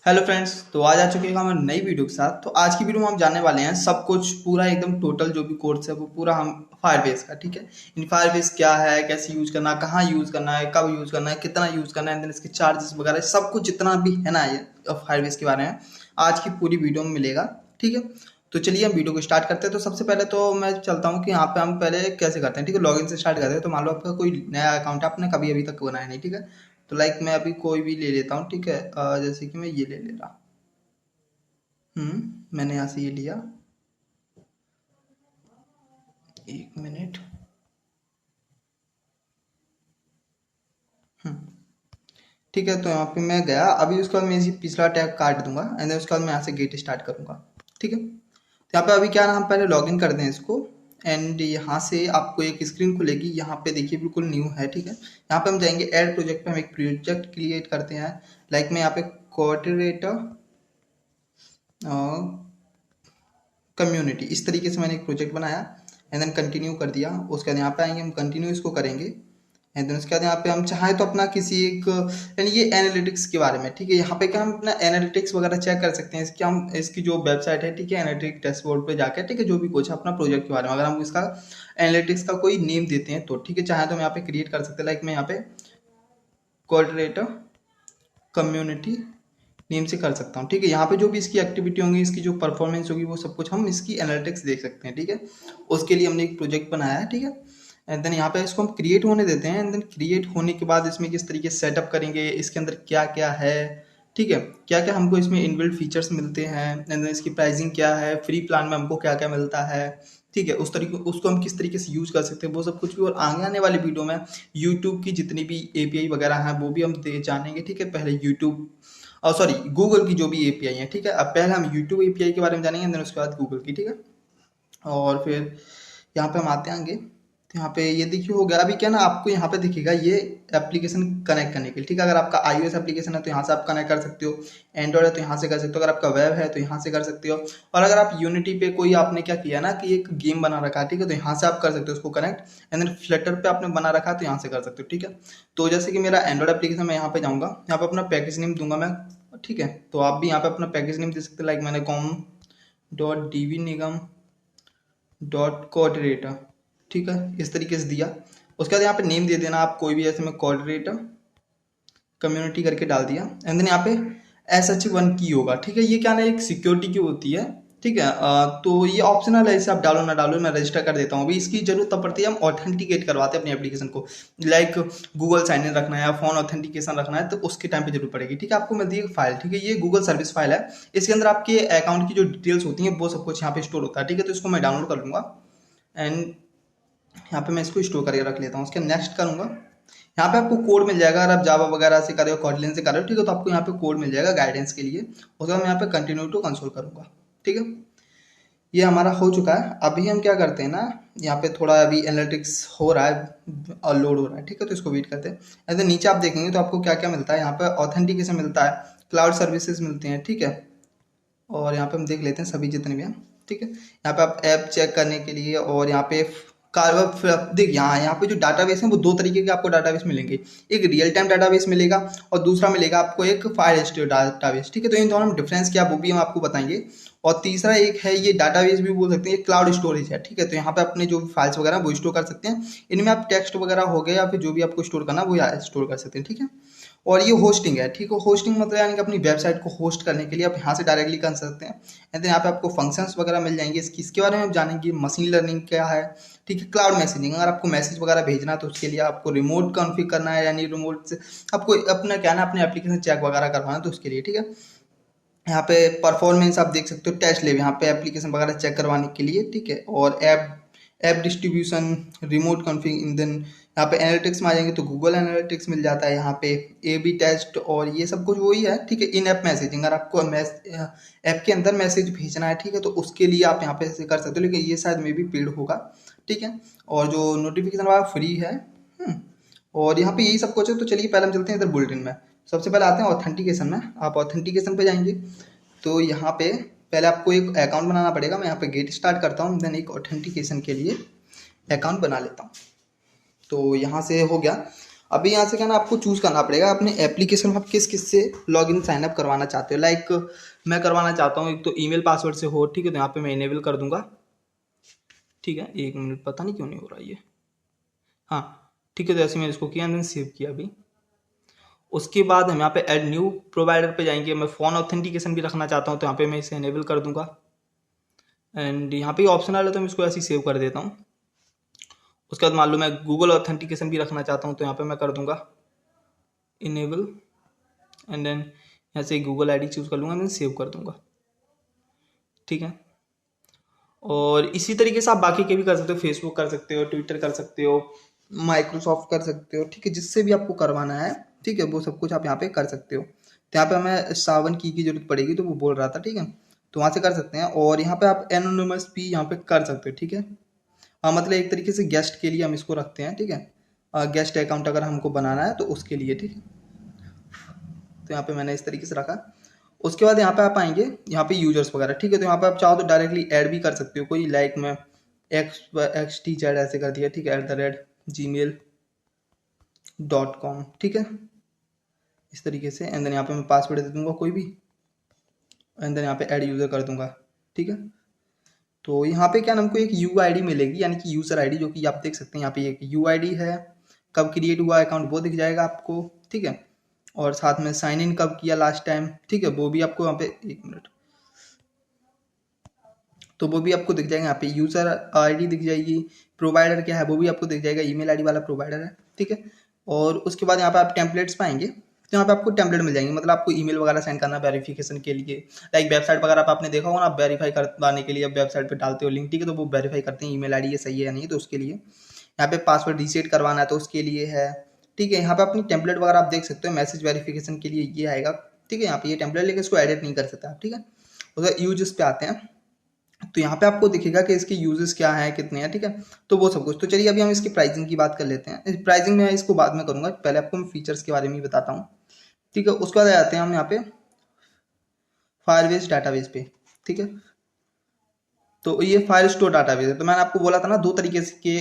Hello friends. तो आज आ चुके हैं हम नई वीडियो के साथ। तो आज की वीडियो में हम जानने वाले हैं सब कुछ पूरा एकदम टोटल जो भी कोर्स है वो पूरा हम फायरबेस का। ठीक है, इन फायरबेस क्या है, कैसे यूज करना है, कहाँ यूज करना है, कब यूज करना है, कितना यूज करना है, इसके चार्जेस वगैरह सब कुछ जितना भी है ना ये फायरबेस के बारे में आज की पूरी वीडियो में मिलेगा। ठीक है, तो चलिए हम वीडियो को स्टार्ट करते हैं। तो सबसे पहले तो मैं चलता हूँ कि यहाँ पे हम पहले कैसे करते हैं। ठीक है, लॉगिन से स्टार्ट करते हैं। तो मान लो आपका कोई नया अकाउंट है, आपने कभी अभी तक बनाया नहीं। ठीक है, तो लाइक मैं अभी कोई भी ले लेता हूँ। ठीक है, जैसे कि मैं ये ले ले रहा। मैंने यहाँ से ये लिया। एक मिनट। हम्म ठीक है, तो यहाँ पे मैं गया। अभी उसके बाद मैं इसी पिछला टैग काट दूंगा एंड देन उसके बाद मैं यहाँ से गेट स्टार्ट करूंगा। ठीक है, तो यहाँ पे अभी क्या ना, हम पहले लॉगिन कर दें इसको। एंड यहाँ से आपको एक स्क्रीन खुलेगी। यहाँ पे देखिए बिल्कुल न्यू है। ठीक है, यहाँ पे हम जाएंगे ऐड प्रोजेक्ट पे, हम एक प्रोजेक्ट क्रिएट करते हैं। लाइक मैं यहाँ पे कोऑर्डिनेटर कम्युनिटी इस तरीके से मैंने एक प्रोजेक्ट बनाया एंड देन कंटिन्यू कर दिया। उसके बाद यहाँ पे आएंगे, हम कंटिन्यू इसको करेंगे एंड देन उसके बाद यहाँ पे हम चाहें तो अपना किसी एक यानी ये एनालिटिक्स के बारे में। ठीक है, यहाँ पे क्या हम अपना एनालिटिक्स वगैरह चेक कर सकते हैं। इसकी हम इसकी जो वेबसाइट है, ठीक है, एनालिटिक्स डैशबोर्ड पे जाकर, ठीक है, जो भी कुछ है अपना प्रोजेक्ट के बारे में अगर हम इसका एनालिटिक्स का कोई नेम देते हैं तो ठीक है, चाहे तो हम यहाँ पे क्रिएट कर सकते हैं। लाइक मैं यहाँ पे कोऑर्डिनेटर कम्युनिटी नेम से कर सकता हूँ। ठीक है, यहाँ पे जो भी इसकी एक्टिविटी होंगी, इसकी जो परफॉर्मेंस होगी, वो सब कुछ हम इसकी एनालिटिक्स देख सकते हैं। ठीक है, उसके लिए हमने एक प्रोजेक्ट बनाया है। ठीक है, एंड देन यहाँ पे इसको हम क्रिएट होने देते हैं एंड देन क्रिएट होने के बाद इसमें किस तरीके से सेटअप करेंगे, इसके अंदर क्या क्या है, ठीक है, क्या क्या हमको इसमें इनबिल्ट फीचर्स मिलते हैं एंड देन इसकी प्राइसिंग क्या है, फ्री प्लान में हमको क्या क्या मिलता है। ठीक है, उस तरीके उसको हम किस तरीके से यूज कर सकते हैं वो सब कुछ भी। और आगे आने वाली वीडियो में यूट्यूब की जितनी भी एपीआई वगैरह हैं वो भी हम जानेंगे। ठीक है, पहले यूट्यूब और सॉरी गूगल की जो भी एपीआई है। ठीक है, अब पहले हम यूट्यूब एपीआई के बारे में जानेंगे देन उसके बाद गूगल की। ठीक है, और फिर यहाँ पे हम आते हैं आगे। तो यहाँ पे ये देखिए हो गया। अभी क्या ना, आपको यहाँ पे दिखेगा ये एप्लीकेशन कनेक्ट करने के लिए। ठीक है, अगर आपका iOS एप्लीकेशन है तो यहाँ से आप कनेक्ट कर सकते हो, एंड्रॉइड है तो यहाँ से कर सकते हो, अगर आपका वेब है तो यहाँ से कर सकते हो, और अगर आप यूनिटी पे कोई आपने क्या किया ना कि एक गेम बना रखा है, ठीक है, तो यहाँ से आप कर सकते हो उसको कनेक्ट। एंड देन फ्लटर पे आपने बना रखा है तो यहाँ से कर सकते हो। ठीक है, तो जैसे कि मेरा एंड्रॉइड एप्लीकेशन, मैं यहाँ पे जाऊँगा, यहाँ पे अपना पैकेज नेम दूंगा मैं। ठीक है, तो आप भी यहाँ पे अपना पैकेज नेम दे सकते हैं। लाइक मैंने com.dv निगम डॉट कोऑर्डिनेटर, ठीक है, इस तरीके से दिया। उसके बाद यहाँ पे नेम दे देना आप कोई भी, जैसे मैं कोऑर्डिनेटर कम्युनिटी करके डाल दिया एंड देन यहाँ पे SH1 की होगा। ठीक है, ये क्या ना एक सिक्योरिटी की होती है। ठीक है, तो ये ऑप्शनल है, इसे आप डालो ना डालो, मैं रजिस्टर कर देता हूँ। अभी इसकी जरूरत तब पड़ती है हम ऑथेंटिकेट करवाते हैं अपनी एप्लीकेशन को। लाइक गूगल साइन इन रखना है या फोन ऑथेंटिकेशन रखना है तो उसके टाइम पे जरूरत पड़ेगी। ठीक है, आपको मिलती है फाइल। ठीक है, ये गूगल सर्विस फाइल है। इसके अंदर आपके अकाउंट की जो डिटेल्स होती हैं वो सब कुछ यहाँ पे स्टोर होता है। ठीक है, तो इसको मैं डाउनलोड कर लूंगा एंड यहाँ पे मैं इसको स्टोर करके रख लेता हूँ। उसके नेक्स्ट करूँगा। यहाँ पे आपको कोड मिल जाएगा। अगर आप जावा वगैरह से कर रहे हो, कॉटलिन से कर रहे हो, ठीक है, तो आपको यहाँ पे कोड मिल जाएगा गाइडेंस के लिए। उसके बाद मैं यहाँ पे कंटिन्यू टू कंसोल करूँगा। ठीक है, ये हमारा हो चुका है। अभी हम क्या करते हैं ना, यहाँ पे थोड़ा अभी एनालिटिक्स हो रहा है और लोड हो रहा है। ठीक है, तो इसको वेट करते हैं। ऐसे नीचे आप देखेंगे तो आपको क्या क्या मिलता है। यहाँ पे ऑथेंटिकेशन मिलता है, क्लाउड सर्विसेज मिलते हैं। ठीक है, और यहाँ पे हम देख लेते हैं सभी जितने भी हैं। ठीक है, यहाँ पे आप ऐप चेक करने के लिए, और यहाँ पे देख यहाँ पे जो डाटाबेस है वो दो तरीके के आपको डाटाबेस मिलेंगे। एक रियल टाइम डाटाबेस मिलेगा और दूसरा मिलेगा आपको एक फाइल स्टोर डाटाबेस। ठीक है, तो इन दोनों में डिफरेंस क्या वो भी हम आपको बताएंगे। और तीसरा एक है, ये डाटाबेस भी बोल सकते हैं, ये क्लाउड स्टोरेज है। ठीक है, तो यहाँ पे अपने जो फाइल्स वगैरह वो स्टोर कर सकते हैं। इनमें आप टेक्स्ट वगैरह हो गए या फिर जो भी आपको स्टोर करना वो यहाँ स्टोर कर सकते हैं। ठीक है, और ये होस्टिंग है। ठीक है, होस्टिंग मतलब यानी कि अपनी वेबसाइट को होस्ट करने के लिए आप यहाँ से डायरेक्टली कर सकते हैं। एंड देन यहाँ पे आपको फंक्शंस वगैरह मिल जाएंगे। इसके बारे में आप जानेंगे। मशीन लर्निंग क्या है, ठीक है, क्लाउड मैसेजिंग, अगर आपको मैसेज वगैरह भेजना है तो उसके लिए आपको रिमोट कॉन्फ़िगर करना है, यानी रिमोट से आपको अपना क्या ना अपने एप्लीकेशन चेक वगैरह करवाना है तो उसके लिए। ठीक है, यहाँ पे परफॉर्मेंस आप देख सकते हो, टेस्ट लेव यहाँ पे एप्लीकेशन वगैरह चेक करवाने के लिए। ठीक है, और app distribution, remote config, then यहाँ पे एनालिटिक्स में आ जाएंगे तो गूगल एनालिटिक्स मिल जाता है। यहाँ पे A/B टेस्ट और ये सब कुछ वही है। ठीक है, इन ऐप मैसेजिंग, अगर आपको ऐप के अंदर मैसेज भेजना है, ठीक है, तो उसके लिए आप यहाँ पे से कर सकते हो, लेकिन ये शायद में भी पेड होगा। ठीक है, और जो नोटिफिकेशन वाला फ्री है। और यहाँ पे यही सब कुछ है। तो चलिए पहले हम चलते हैं इधर बुलेटिन में। सबसे पहले आते हैं ऑथेंटिकेशन में। आप ऑथेंटिकेशन पे जाएंगे तो यहाँ पे पहले आपको एक अकाउंट बनाना पड़ेगा। मैं यहाँ पे गेट स्टार्ट करता हूँ, देन एक ऑथेंटिकेशन के लिए अकाउंट बना लेता हूँ। तो यहाँ से हो गया। अभी यहाँ से क्या ना आपको चूज करना पड़ेगा अपने एप्लीकेशन में आप किस किस से लॉगिन साइन अप करवाना चाहते हो। लाइक मैं करवाना चाहता हूँ एक तो ईमेल पासवर्ड से हो, ठीक है, तो यहाँ पे मैं इनेबल कर दूंगा। ठीक है, 1 मिनट, पता नहीं क्यों नहीं हो रहा ये। हाँ ठीक है, तो ऐसे मैंने इसको किया, मैंने सेव किया अभी। उसके बाद हम यहाँ पे ऐड न्यू प्रोवाइडर पे जाएंगे। मैं फ़ोन ऑथेंटिकेशन भी रखना चाहता हूँ, तो यहाँ पे मैं इसे इनेबल कर दूंगा। एंड यहाँ पे ऑप्शन आ रहा है तो मैं इसको ऐसे ही सेव कर देता हूँ। उसके बाद मान लो मैं गूगल ऑथेंटिकेशन भी रखना चाहता हूँ, तो यहाँ पे मैं कर दूंगा इनेबल। एंड देन यहाँ से गूगल आईडी चूज कर लूँगा, देन सेव कर दूंगा। ठीक है, और इसी तरीके से आप बाकी के भी कर सकते हो, फेसबुक कर सकते हो, ट्विटर कर सकते हो, माइक्रोसॉफ्ट कर सकते हो। ठीक है, जिससे भी आपको करवाना है, ठीक है, वो सब कुछ आप यहाँ पे कर सकते हो। तो यहाँ पे हमें सावन की जरूरत पड़ेगी, तो वो बोल रहा था। ठीक है, तो वहाँ से कर सकते हैं। और यहाँ पे आप एनोनिमस भी यहाँ पे कर सकते हो। ठीक है, मतलब एक तरीके से गेस्ट के लिए हम इसको रखते हैं। ठीक है, गेस्ट अकाउंट अगर हमको बनाना है तो उसके लिए। ठीक है, तो यहाँ पे मैंने इस तरीके से रखा। उसके बाद यहाँ पे आप आएंगे, यहाँ पे यूजर्स वगैरह। ठीक है, तो यहाँ पे आप चाहो तो डायरेक्टली ऐड भी कर सकते हो कोई, लाइक मैं XT ऐसे कर दिया। ठीक है, @gmail.com। ठीक है, इस तरीके से। एंड देन यहाँ पे मैं पासवर्ड दे दूंगा कोई भी, एंड देन यहाँ पे ऐड यूजर कर दूंगा। ठीक है, तो यहाँ पे क्या हमको एक UID मिलेगी, यानी कि यूजर आईडी, जो कि आप देख सकते हैं यहाँ पे एक UID है। कब क्रिएट हुआ अकाउंट वो दिख जाएगा आपको। ठीक है, और साथ में साइन इन कब किया लास्ट टाइम, ठीक है, वो भी आपको यहाँ पे, 1 मिनट, तो वो भी आपको दिख जाएगा। यहाँ पे यूजर आईडी दिख जाएगी, प्रोवाइडर क्या है वो भी आपको दिख जाएगा, ईमेल आईडी वाला प्रोवाइडर है। ठीक है, और उसके बाद यहाँ पे आप टेम्पलेट्स पाएंगे, तो यहाँ पे आपको टेम्पलेट मिल जाएंगे, मतलब आपको ईमेल वगैरह सेंड करना वेरिफिकेशन के लिए। लाइक वेबसाइट वगैरह पे आपने देखा होगा ना, आप वेरीफाई करवाने के लिए आप वेबसाइट पे डालते हो लिंक। ठीक है, तो वो वेरीफाई करते हैं ईमेल आईडी ये सही है या नहीं, तो उसके लिए। यहाँ पे पासवर्ड रीसेट करवाना है तो उसके लिए है। ठीक है, यहाँ पे अपनी टेम्पलेट वगैरह आप देख सकते हो, मैसेज वेरिफिकेशन के लिए ये आएगा। ठीक है, यहाँ पे ये टेम्पलेट, लेकिन इसको एडिट नहीं कर सकते आप। ठीक है, उसका यूजेस पे आते हैं, तो यहाँ पे आपको दिखेगा कि इसके यूजेस क्या हैं, कितने हैं। ठीक है, तो वो सब कुछ। तो चलिए अभी हम इसकी प्राइसिंग की बात कर लेते हैं। इस प्राइसिंग में इसको बाद में करूंगा, पहले आपको मैं फीचर्स के बारे में ही बताता हूँ। ठीक है, उसके बाद आते हैं हम यहाँ पे फायरबेस डाटाबेस पे। ठीक है, तो ये फायर स्टोर डाटाबेस है। तो मैंने आपको बोला था ना, दो तरीके से के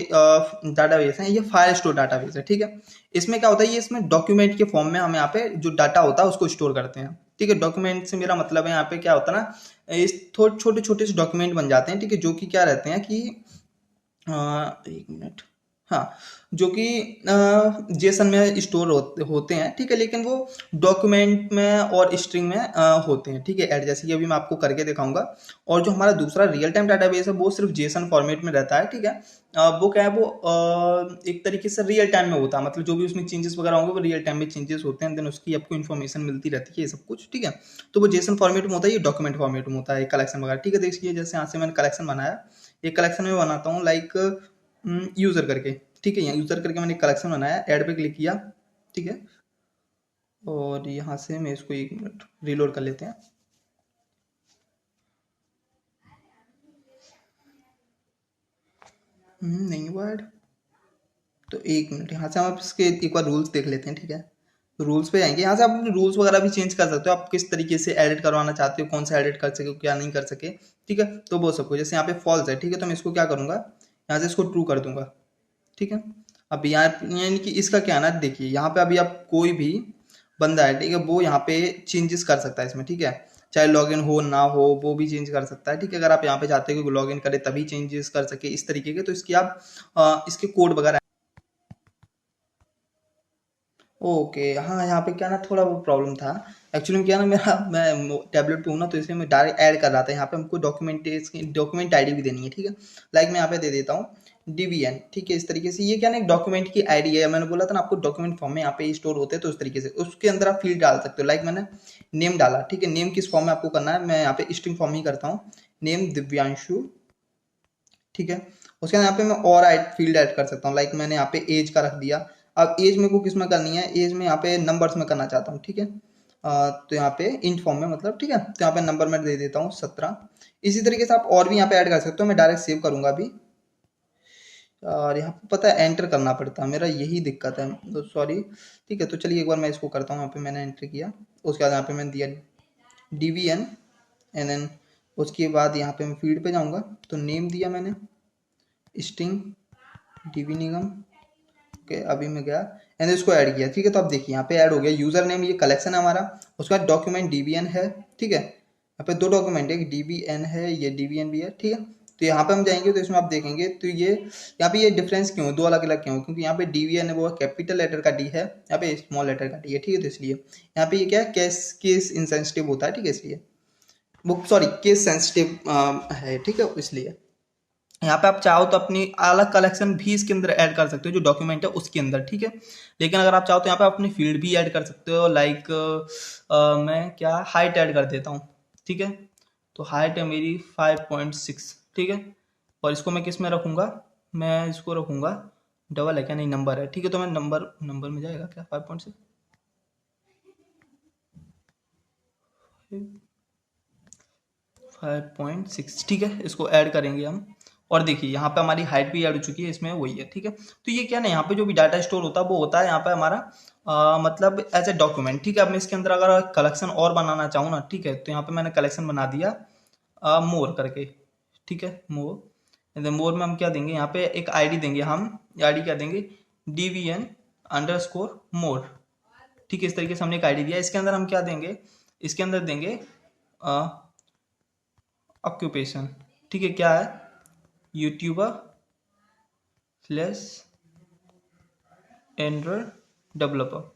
डाटाबेस हैं। ये फायर स्टोर डाटाबेस है। ठीक है, इसमें क्या होता है, ये इसमें डॉक्यूमेंट के फॉर्म में हम यहाँ पे जो डाटा होता है उसको स्टोर करते हैं। ठीक है, डॉक्यूमेंट से मेरा मतलब है यहाँ पे क्या होता है ना, इस छोटे छोटे से डॉक्यूमेंट बन जाते हैं। ठीक है, जो कि क्या रहते हैं कि 1 मिनट, हाँ, जो कि जेसन में स्टोर होते हैं। ठीक है, लेकिन वो डॉक्यूमेंट में और स्ट्रिंग में होते हैं। ठीक है, ऐड जैसे कि अभी मैं आपको करके दिखाऊंगा। और जो हमारा दूसरा रियल टाइम डाटाबेस है वो सिर्फ जेसन फॉर्मेट में रहता है। ठीक है, वो क्या है, वो एक तरीके से रियल टाइम में होता है, मतलब जो भी उसमें चेंजेस वगैरह होंगे वो रियल टाइम में चेंजेस होते हैं, देन उसकी आपको इन्फॉर्मेशन मिलती रहती है, ये सब कुछ। ठीक है, तो वो जेसन फॉर्मेट में होता है, ये डॉक्यूमेंट फॉर्मेट में होता है, कलेक्शन वगैरह। ठीक है, देखिए जैसे यहाँ से मैंने कलेक्शन बनाया, एक कलेक्शन में बनाता हूँ लाइक यूजर करके। ठीक है, यहाँ यूजर करके मैंने एक कलेक्शन बनाया, ऐड पे क्लिक किया। ठीक है, और यहाँ से मैं इसको 1 मिनट रीलोड कर लेते हैं। नहीं हुआ ऐड, तो 1 मिनट, यहाँ से हम इसके एक बार रूल्स देख लेते हैं। ठीक है, तो रूल्स पे आएंगे, यहाँ से आप अपने रूल्स वगैरह भी चेंज कर सकते हो, आप किस तरीके से एडिट करवाना चाहते हो, कौन सा एडिट कर सके क्या नहीं कर सके। ठीक है, तो वो सबको, जैसे यहाँ पे फॉल्स है। ठीक है, तो मैं इसको क्या करूँगा, यहाँ से इसको ट्रू कर दूंगा। ठीक है, अब यहाँ यानी कि इसका क्या है ना, देखिए यहाँ पे अभी आप कोई भी बंदा है, ठीक है, वो यहाँ पे चेंजेस कर सकता है इसमें। ठीक है, चाहे लॉगिन हो ना हो वो भी चेंज कर सकता है। ठीक है, अगर आप यहाँ पे चाहते हो कि लॉगिन करे तभी चेंजेस कर सके इस तरीके के, तो इसकी आप इसके कोड वगैरह। ओके, हाँ, यहाँ पे क्या ना थोड़ा वो प्रॉब्लम था। एक्चुअली क्या ना, मेरा मैं टैबलेट पे हूँ ना, तो इसलिए मैं डायरेक्ट ऐड कर रहा था। यहाँ पे हमको डॉक्यूमेंट आईडी भी देनी है। ठीक है, लाइक मैं यहाँ पे दे देता हूँ DVN। ठीक है, इस तरीके से ये क्या ना एक डॉक्यूमेंट की आईडी है। मैंने बोला था ना आपको डॉक्यूमेंट फॉर्म में यहाँ पे स्टोर होते हैं, तो उस तरीके से उसके अंदर आप फील्ड डाल सकते हो। लाइक मैंने नेम डाला। ठीक है, नेम किस फॉर्म में आपको करना है, मैं यहाँ पे स्ट्रिंग फॉर्म ही करता हूँ, नेम दिव्यांशु। ठीक है, उसके बाद यहाँ पे मैं और फील्ड ऐड कर सकता हूँ, लाइक मैंने यहाँ पे एज का रख दिया। अब एज मेरे को किस में करनी है, एज में यहाँ पे नंबर्स में करना चाहता हूँ। ठीक है, तो यहाँ पे इंट फॉर्म में, मतलब। ठीक है, तो यहाँ पे नंबर में दे देता हूँ 17। इसी तरीके से आप और भी यहाँ पे ऐड कर सकते हो। मैं डायरेक्ट सेव करूंगा अभी, और यहाँ पे पता है एंटर करना पड़ता है, मेरा यही दिक्कत है, तो सॉरी। ठीक है, तो चलिए एक बार मैं इसको करता हूँ। यहाँ पे मैंने एंटर किया, उसके बाद यहाँ पे मैंने दिया DVN, एंड देन उसके बाद यहाँ पे मैं फील्ड पे जाऊँगा, तो नेम दिया मैंने स्ट्रिंग DV निगम। ओके, अभी मैं गया एंड इसको ऐड किया, ठीक है। तो आप देखिए यहाँ पे ऐड हो गया, यूजर नेम ये कलेक्शन है हमारा, उसके बाद डॉक्यूमेंट DBN है, ठीक है। यहाँ पे 2 डॉक्यूमेंट है, एक DBN है, ये DBN भी है, ठीक है। तो यहाँ पे हम जाएंगे तो इसमें आप देखेंगे तो ये यहाँ पे ये डिफरेंस क्यों, 2 अलग अलग क्यों, क्योंकि यहाँ पे DBN है वो कैपिटल लेटर का D है, यहाँ पे स्मॉल लेटर का D है, ठीक है। तो इसलिए यहाँ पे ये क्या है, केस इंसेंसिटिव होता है, ठीक है, इसलिए वो सॉरी केस सेंसिटिव है, ठीक है, इसलिए यहाँ पे आप चाहो तो अपनी अलग कलेक्शन भी इसके अंदर ऐड कर सकते हो, जो डॉक्यूमेंट है उसके अंदर, ठीक है। लेकिन अगर आप चाहो तो यहाँ पे अपनी फील्ड भी ऐड कर सकते हो, लाइक मैं क्या हाइट ऐड कर देता हूँ, ठीक है। तो हाइट है मेरी 5.6, ठीक है। और इसको मैं किस में रखूँगा, मैं इसको रखूँगा डबल है क्या, नहीं नंबर है, ठीक है। तो मैं नंबर में जाएगा क्या 5.6, 5.6, ठीक है। इसको ऐड करेंगे हम, और देखिए यहाँ पे हमारी हाइट भी ऐड हो चुकी है, इसमें वही है, ठीक है। तो ये क्या ना, यहाँ पे जो भी डाटा स्टोर होता है वो होता है यहाँ पे हमारा मतलब एज ए डॉक्यूमेंट, ठीक है। अब मैं इसके अंदर अगर कलेक्शन और बनाना चाहूँ ना, ठीक है, तो यहाँ पे मैंने कलेक्शन बना दिया मोर करके, ठीक है, मोर में हम क्या देंगे, यहाँ पे एक आईडी देंगे, हम आईडी क्या देंगे, DVN_more, ठीक है। इस तरीके से हमने एक आईडी दिया, इसके अंदर हम क्या देंगे, इसके अंदर देंगे ऑक्यूपेशन, ठीक है, क्या है, यूट्यूबर स्लैश एंड्रॉयड डेवलपर,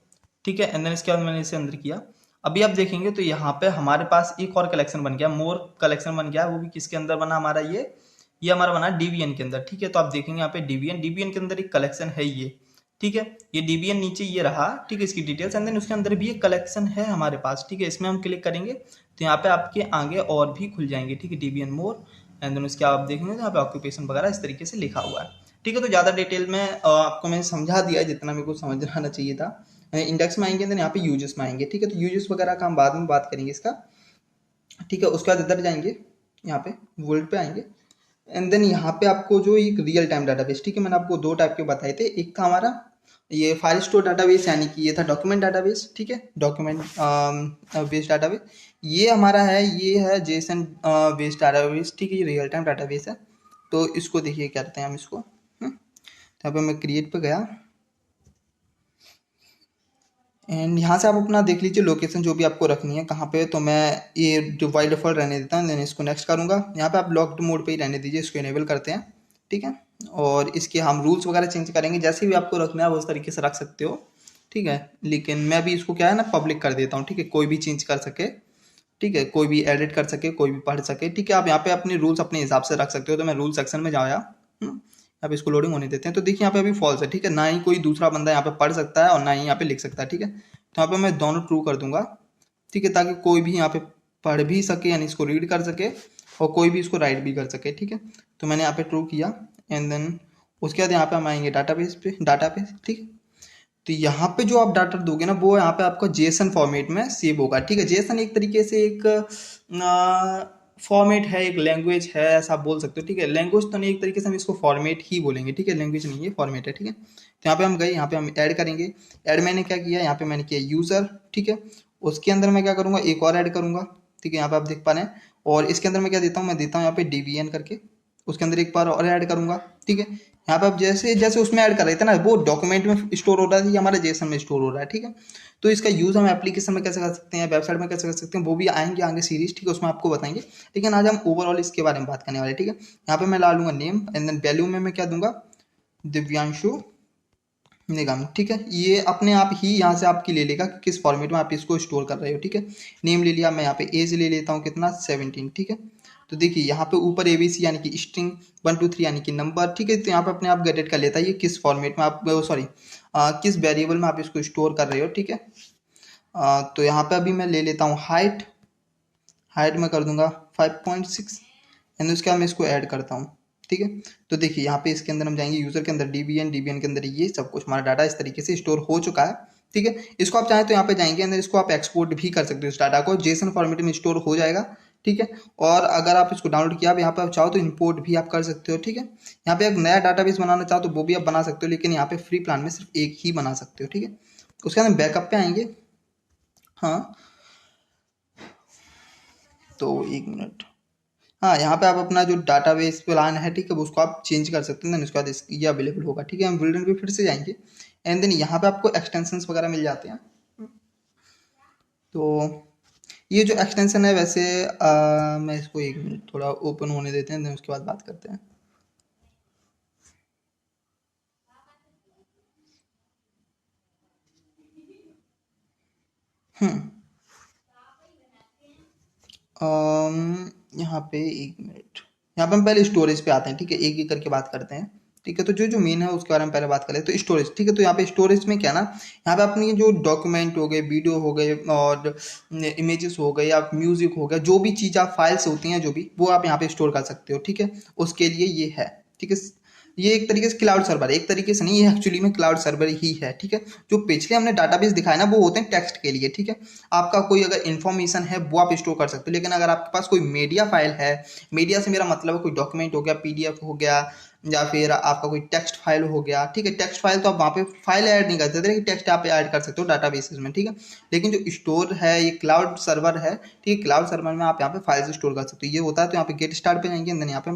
ठीक है। एंड देन इसके बाद मैंने इसे अंदर किया। अभी आप देखेंगे तो यहाँ पे हमारे पास एक और कलेक्शन बन गया, मोर कलेक्शन बन गया, वो भी किसके अंदर बना हमारा, ये हमारा बना DBN के अंदर, ठीक है। तो आप देखेंगे यहाँ पे DBN के अंदर एक कलेक्शन है ये, ठीक है। ये DBN नीचे ये रहा, ठीक है, इसकी डिटेल्स, एंड देन उसके अंदर भी एक कलेक्शन है हमारे पास, ठीक है। इसमें हम क्लिक करेंगे तो यहाँ पे आपके आगे और भी खुल जाएंगे, ठीक है, DBN मोर, एंड देन उसके आप देखेंगे तो यहाँ पे ऑक्यूपेशन वगैरह इस तरीके से लिखा हुआ है, ठीक है। तो ज़्यादा डिटेल में आपको मैंने समझा दिया है जितना मेरे को समझ आना चाहिए था। इंडेक्स में आएंगे, देन यहाँ पे यूजेस में आएंगे, ठीक है। तो यूजेस वगैरह का हम बाद में बात करेंगे इसका, ठीक है। उसके बाद इधर जाएंगे, यहाँ पे वर्ल्ड पे आएंगे, एंड देन यहाँ पे आपको जो एक रियल टाइम डाटाबेस, ठीक है, मैंने आपको 2 टाइप के बताए थे। एक था हमारा ये फाइल स्टोर डाटाबेस, यानी कि ये था डॉक्यूमेंट डाटाबेस, ठीक है, डॉक्यूमेंट बेस्ड डाटाबेस। ये हमारा है, ये है जेसन बेस्ड डाटाबेस, ठीक है, ये रियल टाइम डाटाबेस है। तो इसको देखिए क्या कहते हैं हम इसको, तो यहाँ पे मैं क्रिएट पे गया, एंड यहाँ से आप अपना देख लीजिए लोकेशन जो भी आपको रखनी है कहाँ पे। तो मैं ये जो बाय डिफॉल्ट रहने देता हूँ, देन इसको नेक्स्ट करूँगा। यहाँ पे आप लॉक्ड मोड पे ही रहने दीजिए, इसको इनेबल करते हैं, ठीक है। और इसके हम रूल्स वगैरह चेंज करेंगे, जैसे भी आपको रखना है वो उस तरीके से रख सकते हो, ठीक है। लेकिन मैं भी इसको क्या है ना पब्लिक कर देता हूँ, ठीक है, कोई भी चेंज कर सके, ठीक है, कोई भी एडिट कर सके, कोई भी पढ़ सके, ठीक है। आप यहाँ पे अपने रूल्स अपने हिसाब से रख सकते हो। तो मैं रूल सेक्शन में जाया, अब इसको लोडिंग होने देते हैं। तो देखिए यहाँ पे अभी फॉल्स है, ठीक है, ना ही कोई दूसरा बंदा यहाँ पे पढ़ सकता है और ना ही यहाँ पे लिख सकता है, ठीक है। तो यहाँ पे मैं दोनों ट्रू कर दूंगा, ठीक है, ताकि कोई भी यहाँ पे पढ़ भी सके, यानी इसको रीड कर सके, और कोई भी इसको राइट भी कर सके, ठीक है। तो मैंने यहाँ पे ट्रू किया, एंड देन उसके बाद यहाँ पे हम आएंगे डाटाबेस पे, ठीक है। तो यहाँ पे जो आप डाटा दोगे ना, वो यहाँ पे आपका जेसन फॉर्मेट में सेव होगा, ठीक है। जेसन एक तरीके से एक फॉर्मेट है, एक लैंग्वेज है, ऐसा आप बोल सकते हो, ठीक है। लैंग्वेज तो नहीं, एक तरीके से हम इसको फॉर्मेट ही बोलेंगे, ठीक है, लैंग्वेज नहीं है, फॉर्मेट है, ठीक है। तो यहाँ पे हम गए, यहाँ पे हम ऐड करेंगे। ऐड मैंने क्या किया, यहाँ पे मैंने किया यूज़र, ठीक है। उसके अंदर मैं क्या करूँगा, एक और ऐड करूँगा, ठीक है, यहाँ पे आप देख पा रहे हैं। और इसके अंदर मैं क्या देता हूँ, मैं देता हूँ यहाँ पे DBN करके, उसके अंदर एक बार और ऐड करूँगा, ठीक है। यहाँ पे आप जैसे जैसे उसमें ऐड कर रहे थे ना, वो डॉक्यूमेंट में स्टोर हो रहा है, ये हमारे जेसन में स्टोर हो रहा है, ठीक है। तो इसका यूज़ हम एप्लीकेशन में कैसे कर सकते हैं, वेबसाइट में कैसे कर सकते हैं, वो भी आएंगे आगे सीरीज, ठीक है, उसमें आपको बताएंगे। लेकिन आज हम ओवरऑल इसके बारे में बात करने वाले, ठीक है। यहाँ पे मैं ला लूंगा नेम, एंड देन वैल्यू में मैं क्या दूंगा, दिव्यांशु निगम, ठीक है। ये अपने आप ही यहाँ से आपकी ले लेगा कि किस फॉर्मेट में आप इसको स्टोर कर रहे हो, ठीक है। नेम ले लिया, मैं यहाँ पे एज ले लेता हूँ कितना, 17, ठीक है। तो देखिए यहाँ पे ऊपर ABC यानी कि स्ट्रिंग 1 2 3 यानी कि नंबर, ठीक है। तो यहाँ पे अपने आप गेट का लेता है ये किस फॉर्मेट में आप सॉरी किस वेरिएबल में आप इसको स्टोर कर रहे हो, ठीक है। तो यहाँ पे अभी मैं ले लेता हूँ हाइट, में कर दूंगा 5.6, एंड उसके बाद मैं इसको ऐड करता हूँ, ठीक है। तो देखिए यहाँ पे इसके अंदर हम जाएंगे, यूजर के अंदर DBN के अंदर ये सब कुछ हमारा डाटा इस तरीके से स्टोर हो चुका है, ठीक है। इसको आप चाहें तो यहाँ पे जाएंगे, अंदर इसको आप एक्सपोर्ट भी कर सकते हो, इस डाटा को जेसन फॉर्मेट में स्टोर हो जाएगा, ठीक है। और अगर आप इसको डाउनलोड किया, यहाँ पे आप चाहो तो इंपोर्ट भी आप कर सकते हो, ठीक है। यहाँ पे एक नया डाटाबेस बनाना चाहो तो वो भी आप बना सकते हो, लेकिन यहाँ पे फ्री प्लान में सिर्फ एक ही बना सकते हो, ठीक है। उसके बाद बैकअप पे आएंगे, हाँ, तो 1 मिनट, हाँ, यहाँ पे आप अपना जो डाटाबेस प्लान है, ठीक है, वो उसको आप चेंज कर सकते हैं। देन उसके बाद ये अवेलेबल होगा, ठीक है। हम बिल्डर पे फिर से जाएंगे एंड देन यहाँ पे आपको एक्सटेंशंस वगैरह मिल जाते हैं। तो ये जो एक्सटेंशन है वैसे मैं इसको एक मिनट थोड़ा ओपन होने देते हैं, देन उसके बाद बात करते हैं। यहाँ पे एक मिनट, यहाँ पे हम पहले स्टोरेज पे आते हैं, ठीक है, एक एक करके बात करते हैं। ठीक है, तो जो जो मेन है उसके बारे में पहले बात करें, तो स्टोरेज, ठीक है। तो यहाँ पे स्टोरेज में क्या ना, यहाँ पे अपनी जो डॉक्यूमेंट हो गए, वीडियो हो गए और इमेजेस हो गए या म्यूजिक हो गया, जो भी चीज़ आप फाइल्स होती हैं जो भी, वो आप यहाँ पे स्टोर कर सकते हो, ठीक है। उसके लिए ये है, ठीक है। ये एक तरीके से क्लाउड सर्वर है, एक तरीके से नहीं, ये एक्चुअली में क्लाउड सर्वर ही है, ठीक है। जो पिछले हमने डाटाबेस दिखाया ना, वो होते हैं टेक्स्ट के लिए, ठीक है। आपका कोई अगर इन्फॉर्मेशन है वो आप स्टोर कर सकते हो, लेकिन अगर आपके पास कोई मीडिया फाइल है, मीडिया से मेरा मतलब है कोई डॉक्यूमेंट हो गया, पीडीएफ हो गया, या फिर आपका कोई टेक्स्ट फाइल हो गया, ठीक है। टेक्स्ट फाइल तो आप वहाँ पे फाइल ऐड नहीं कर सकते, लेकिन टेक्स्ट आप ऐड कर सकते हो डाटाबेसेस में, ठीक है। लेकिन जो स्टोर है ये क्लाउड सर्वर है, ठीक है। क्लाउड सर्वर में आप यहाँ पे फाइल्स स्टोर कर सकते हो, ये होता है। तो यहाँ पे गेट स्टार्ट पे जाएंगे, देन यहाँ पे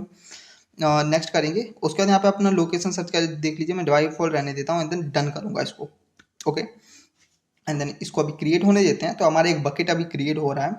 नेक्स्ट करेंगे। उसके बाद यहाँ पे अपना लोकेशन सर्च कर देख लीजिए, मैं डिवाइड फॉल रहने देता हूँ एंड देन डन करूँगा इसको, ओके। एंड देन इसको अभी क्रिएट होने देते हैं। तो हमारा एक बकेट अभी क्रिएट हो रहा है।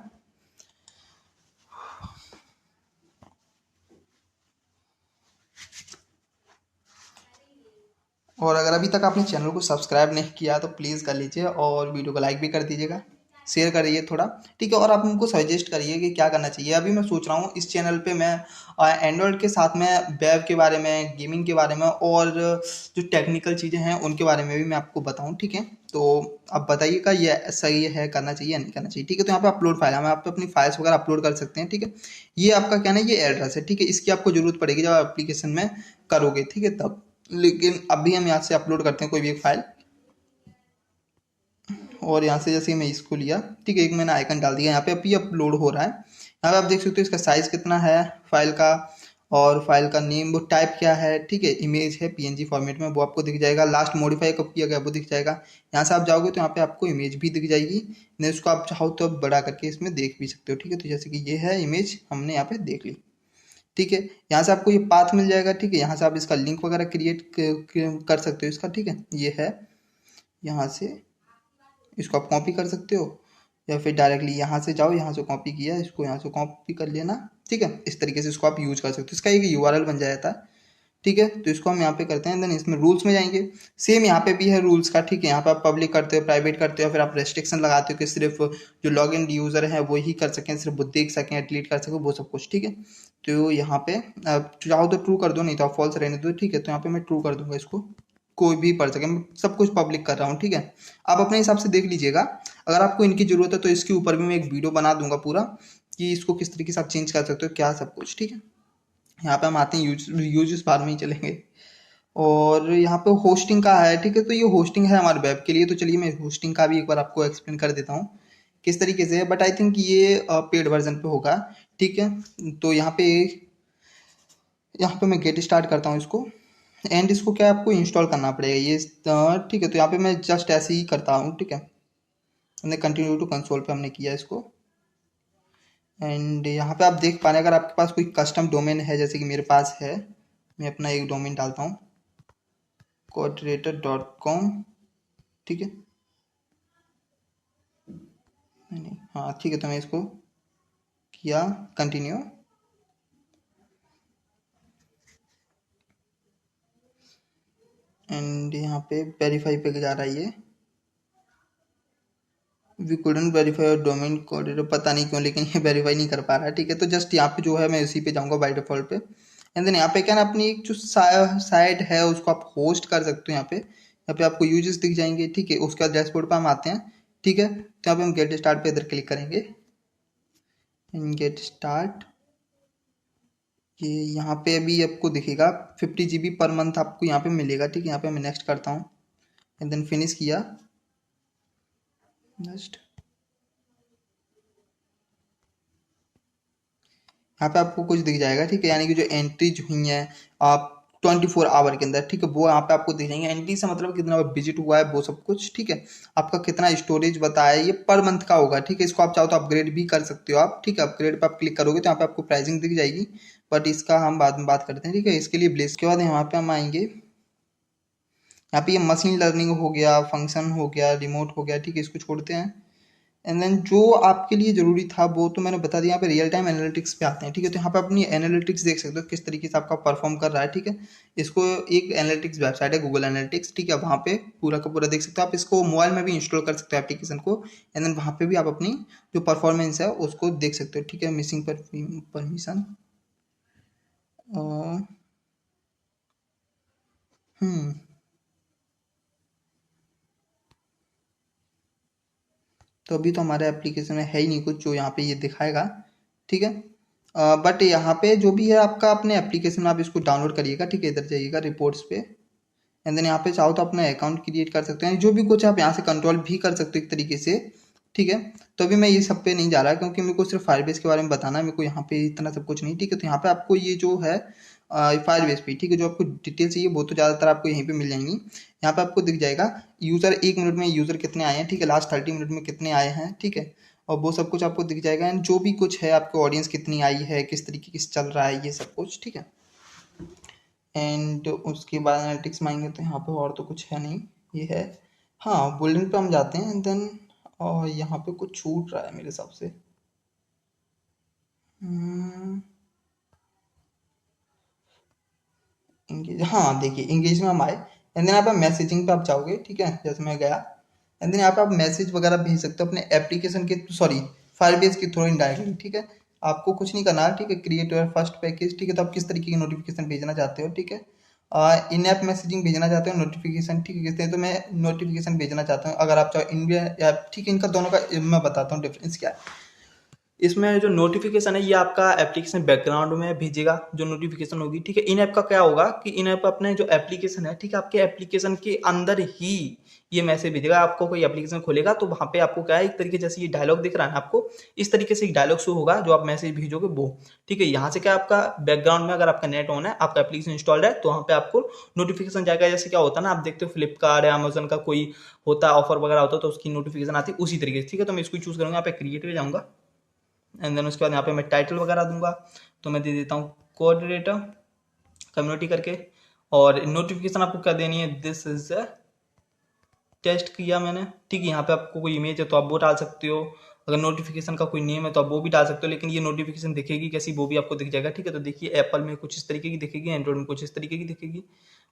और अगर अभी तक आपने चैनल को सब्सक्राइब नहीं किया तो प्लीज़ कर लीजिए और वीडियो को लाइक भी कर दीजिएगा, शेयर करिए थोड़ा, ठीक है। और आप हमको सजेस्ट करिए कि क्या करना चाहिए। अभी मैं सोच रहा हूँ इस चैनल पे मैं एंड्रॉयड के साथ में वेब के बारे में, गेमिंग के बारे में और जो टेक्निकल चीज़ें हैं उनके बारे में भी मैं आपको बताऊँ, ठीक है। तो आप बताइएगा ये सही है, करना चाहिए या नहीं करना चाहिए, ठीक है। तो यहाँ पे अपलोड फाइल है, हम आप पे अपनी फाइल्स वगैरह अपलोड कर सकते हैं, ठीक है। ये आपका क्या ना, ये एड्रेस है, ठीक है। इसकी आपको जरूरत पड़ेगी जब आप एप्लीकेशन में करोगे, ठीक है, तब। लेकिन अभी हम यहाँ से अपलोड करते हैं कोई भी एक फाइल, और यहाँ से जैसे मैं इसको लिया, ठीक है, एक मैंने आइकन डाल दिया, यहाँ पे अभी अपलोड हो रहा है। यहाँ पे आप देख सकते हो इसका साइज कितना है फाइल का, और फाइल का नेम, वो टाइप क्या है, ठीक है। इमेज है पीएनजी फॉर्मेट में, वो आपको दिख जाएगा। लास्ट मॉडिफाई कब किया गया वो दिख जाएगा। यहाँ से आप जाओगे तो यहाँ पे आपको इमेज भी दिख जाएगी, नहीं उसको आप चाहो तो आप बड़ा करके इसमें देख भी सकते हो, ठीक है। तो जैसे कि ये है इमेज, हमने यहाँ पे देख ली, ठीक है। यहाँ से आपको ये पाथ मिल जाएगा, ठीक है। यहाँ से आप इसका लिंक वगैरह क्रिएट कर सकते हो इसका, ठीक है। ये है, यहाँ से इसको आप कॉपी कर सकते हो, या फिर डायरेक्टली यहाँ से जाओ, यहाँ से कॉपी किया इसको, यहाँ से कॉपी कर लेना, ठीक है। इस तरीके से इसको आप यूज कर सकते हो, इसका एक यूआरएल बन जाता है, ठीक है। तो इसको हम यहाँ पे करते हैं, देन इसमें रूल्स में जाएंगे। सेम यहाँ पे भी है रूल्स का, ठीक है। यहाँ पे आप पब्लिक करते हो, प्राइवेट करते हो, फिर आप रेस्ट्रिक्शन लगाते हो कि सिर्फ जो लॉग इन यूजर है वो ही कर सकें, सिर्फ वो देख सकें, डिलीट कर सकें, वो सब कुछ, ठीक है। तो यहाँ पे चाहो तो ट्रू कर दो, नहीं तो आप फॉल्स रहने दो, ठीक है। तो यहाँ पे मैं ट्रू कर दूंगा इसको, कोई भी पढ़ सके, मैं सब कुछ पब्लिक कर रहा हूँ, ठीक है। आप अपने हिसाब से देख लीजिएगा, अगर आपको इनकी जरूरत है तो इसके ऊपर भी मैं एक वीडियो बना दूंगा पूरा, कि इसको किस तरीके से आप चेंज कर सकते हो, क्या सब कुछ, ठीक है। यहाँ पे हम आते हैं यूज बार में ही चलेंगे, और यहाँ पे होस्टिंग का है, ठीक है। तो ये होस्टिंग है हमारे वेब के लिए, तो चलिए मैं होस्टिंग का भी एक बार आपको एक्सप्लेन कर देता हूँ किस तरीके से है, बट आई थिंक ये पेड वर्जन पे होगा, ठीक है। तो यहाँ पे मैं गेट स्टार्ट करता हूँ इसको, एंड इसको क्या है, आपको इंस्टॉल करना पड़ेगा ये, ठीक है। तो यहाँ पे मैं जस्ट ऐसे ही करता हूँ, ठीक है। हमने कंटिन्यू टू कंसोल पे हमने किया इसको, एंड यहाँ पे आप देख पा रहे हैं, अगर आपके पास कोई कस्टम डोमेन है जैसे कि मेरे पास है, मैं अपना एक डोमेन डालता हूँ, codereader.com, ठीक है। नहीं, हाँ ठीक है, तो मैं इसको किया कंटिन्यू, एंड यहाँ पे वेरीफाई पे जा रहा है ये, वी कुडंट वेरीफाई और डोमेन कोड, पता नहीं क्यों लेकिन ये वेरीफाई नहीं कर पा रहा है, ठीक है। तो जस्ट यहाँ पे जो है मैं इसी पे जाऊँगा बाय डिफॉल्ट पे, एंड देन यहाँ पे क्या ना, अपनी एक जो साइट है उसको आप होस्ट कर सकते हो। यहाँ पे आपको यूजेस दिख जाएंगे, ठीक है। उसके बाद डैशबोर्ड पे हम आते हैं, ठीक है। तो यहाँ पे हम गेट स्टार्ट पे इधर क्लिक करेंगे, गेट स्टार्ट, ये यहाँ पे अभी आपको दिखेगा 50 GB पर मंथ आपको यहाँ पे मिलेगा, ठीक है। यहाँ पे मैं नेक्स्ट करता हूँ एंड देन फिनिश किया, नेक्स्ट। यहाँ पे आपको कुछ दिख जाएगा, ठीक है। यानी कि जो एंट्रीज हुई हैं, आप 24 आवर के अंदर, ठीक है, वो यहाँ पे आपको दिख जाएंगे। एनटी से मतलब कितना विजिट हुआ है वो सब कुछ, ठीक है। आपका कितना स्टोरेज बताया, ये पर मंथ का होगा, ठीक है। इसको आप चाहो तो अपग्रेड भी कर सकते हो आप, ठीक है। अपग्रेड पे आप क्लिक करोगे तो यहाँ पे आपको प्राइसिंग दिख जाएगी, बट इसका हम बाद में बात करते हैं, ठीक है। इसके लिए ब्लेस के बाद यहाँ पे हम आएंगे, यहाँ पे ये मशीन लर्निंग हो गया, फंक्शन हो गया, रिमोट हो गया, ठीक है, इसको छोड़ते हैं। एंड देन जो आपके लिए ज़रूरी था वो तो मैंने बता दिया। यहाँ पे रियल टाइम एनालिटिक्स पे आते हैं, ठीक है। तो यहाँ पे अपनी एनालिटिक्स देख सकते हो किस तरीके से आपका परफॉर्म कर रहा है, ठीक है। इसको एक एनालिटिक्स वेबसाइट है गूगल एनालिटिक्स, ठीक है, वहाँ पे पूरा का पूरा देख सकते हो आप। इसको मोबाइल में भी इंस्टॉल कर सकते हो एप्लीकेशन को, एंड देन वहाँ पे भी आप अपनी जो परफॉर्मेंस है उसको देख सकते हो, ठीक है। मिसिंग परमिशन, हम्म तो अभी तो हमारे एप्लीकेशन में है ही नहीं कुछ जो यहाँ पे ये दिखाएगा, ठीक है। बट यहाँ पे जो भी है आपका अपने एप्लीकेशन में आप इसको डाउनलोड करिएगा, ठीक है। इधर जाइएगा रिपोर्ट्स पे, एंड देन यहाँ पे चाहो तो अपना अकाउंट क्रिएट कर सकते हैं। जो भी कुछ आप यहाँ से कंट्रोल भी कर सकते हो एक तरीके से, ठीक है। तो अभी मैं ये सब पे नहीं जा रहा क्योंकि मेरे को सिर्फ फायरबेस के बारे में बताना है, मेरे को यहाँ पे इतना सब कुछ नहीं, ठीक है। तो यहाँ पे आपको ये जो है फायरबेस पे, ठीक है, जो आपको डिटेल चाहिए वो तो ज़्यादातर आपको यहीं पे मिल जाएंगी। यहाँ पे आपको दिख जाएगा यूज़र, 1 मिनट में यूज़र कितने आए हैं, ठीक है, लास्ट 30 मिनट में कितने आए हैं, ठीक है। और वो सब कुछ आपको दिख जाएगा, एंड जो भी कुछ है आपको ऑडियंस कितनी आई है, किस तरीके से चल रहा है, ये सब कुछ, ठीक है। एंड उसके बाद एनालिटिक्स में आएंगे तो यहाँ पे और तो कुछ है नहीं, ये है। हाँ, बुलेटिन पे हम जाते हैं, एंड देन और यहाँ पे कुछ छूट रहा है मेरे हिसाब से। इंगेज, हाँ देखिए इंगेज में हम आए, एंड देन यहाँ पे मैसेजिंग पे आप जाओगे, ठीक है, जैसे मैं गया। एंड देन यहाँ पे आप मैसेज वगैरह भेज सकते हो अपने एप्लीकेशन के, सॉरी, फायरबेस के थ्रू इनडायरेक्टली, ठीक है। आपको कुछ नहीं करना है, ठीक है। क्रिएट योर फर्स्ट पैकेज, ठीक है। तो आप किस तरीके की नोटिफिकेशन भेजना चाहते हो, ठीक है। इन ऐप मैसेजिंग भेजना चाहते हो, नोटिफिकेशन, ठीक है, किस तरह, तो मैं नोटिफिकेशन भेजना चाहता हूँ। अगर आप चाहो इंडिया या, ठीक है, इनका दोनों का मैं बताता हूँ डिफरेंस क्या है। इसमें जो नोटिफिकेशन है ये आपका एप्लीकेशन बैकग्राउंड में भेजेगा जो नोटिफिकेशन होगी, ठीक है। इन ऐप का क्या होगा कि इन ऐप अपने जो एप्लीकेशन है, ठीक है, आपके एप्लीकेशन के अंदर ही ये मैसेज भेजेगा। आपको कोई एप्लीकेशन खोलेगा तो वहां पे आपको क्या है, एक तरीके जैसे ये डायलॉग दिख रहा है ना आपको, इस तरीके से एक डायलॉग शो होगा जो आप मैसेज भेजोगे वो, ठीक है। यहाँ से क्या आपका बैकग्राउंड में अगर आपका नेट ऑन है, आपका एप्लीकेशन इंस्टॉल्ड है, तो वहाँ पे आपको नोटिफिकेशन जाएगा। जैसे क्या होता है ना, आप देखते हो फ्लिपकार्ट या अमेजन का कोई होता है ऑफर वगैरह होता है तो उसकी नोटिफिकेशन आती है उसी तरीके से, ठीक है। तो मैं इसको चूज करूंगा, यहाँ पे क्रिएट पे जाऊंगा, एंड देन उसके बाद यहाँ पे मैं टाइटल वगैरह दूंगा। तो मैं दे देता हूँ कोऑर्डिनेटर कम्युनिटी करके, और नोटिफिकेशन आपको क्या देनी है, दिस इज टेस्ट किया मैंने, ठीक है। यहाँ पे आपको कोई इमेज है तो आप वो डाल सकते हो, अगर नोटिफिकेशन का कोई नेम है तो आप वो भी डाल सकते हो, लेकिन ये नोटिफिकेशन दिखेगी कैसी वो भी आपको दिख जाएगा, ठीक है। तो देखिए एप्पल में कुछ इस तरीके की दिखेगी, एंड्रॉइड में कुछ इस तरीके की दिखेगी,